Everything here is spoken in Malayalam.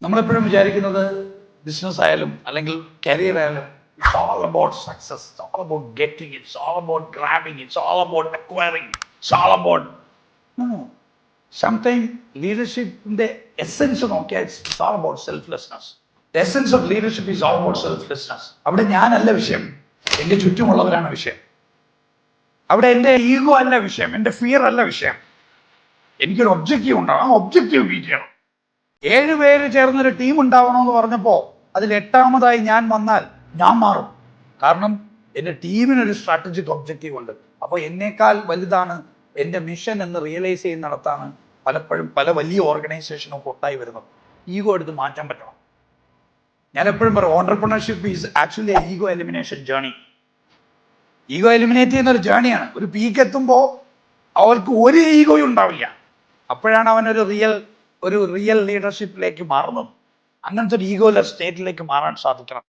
നമ്മളെപ്പോഴും വിചാരിക്കുന്നത് ബിസിനസ് ആയാലും അല്ലെങ്കിൽ കരിയർ ആയാലും it's all about success, it's all about getting, it's all about grabbing, it's all about acquiring, it's all about sometime ലീഡർഷിപ്പിന്റെ എസെൻസ് നോക്കിയാൽ it's all about selflessness. The essence of leadership is all about selflessness. അവിടെ ഞാനല്ല വിഷയം, എൻ്റെ ചുറ്റുമുള്ളവരാണ് വിഷയം. അവിടെ എൻ്റെ ഈഗോ അല്ല വിഷയം, എൻ്റെ ഫിയർ അല്ല വിഷയം. എനിക്കൊരു ഒബ്ജക്റ്റീവ് ഉണ്ടാവും, ആ ഒബ്ജക്റ്റീവ് മീറ്റ് ചെയ്യണം. 7 പേര് ചേർന്നൊരു ടീം ഉണ്ടാവണമെന്ന് പറഞ്ഞപ്പോൾ അതിൽ 8ാമതായി ഞാൻ വന്നാൽ ഞാൻ മാറും. കാരണം എൻ്റെ ടീമിനൊരു സ്ട്രാറ്റജിക് ഒബ്ജക്റ്റീവ് ഉണ്ട്. അപ്പോൾ എന്നേക്കാൾ വലുതാണ് എൻ്റെ മിഷൻ എന്ന് റിയലൈസ് ചെയ്യുന്നിടത്താണ് പലപ്പോഴും പല വലിയ ഓർഗനൈസേഷനും പൊട്ടായി വരുന്നത്. ഈഗോ എടുത്ത് മാറ്റാൻ പറ്റണം. ഞാൻ എപ്പോഴും പറയും, entrepreneurship is actually A ego elimination journey. Ego eliminate ചെയ്യുന്ന ഒരു ജേർണിയാണ്. ഒരു പീക്ക് എത്തുമ്പോൾ അവർക്ക് ഒരു ഈഗോയും ഉണ്ടാവില്ല. അപ്പോഴാണ് അവനൊരു റിയൽ ലീഡർഷിപ്പിലേക്ക് മാറുന്നത്. അങ്ങനത്തെ ഒരു ഈഗോലെസ് സ്റ്റേറ്റിലേക്ക് മാറാൻ സാധിക്കണം.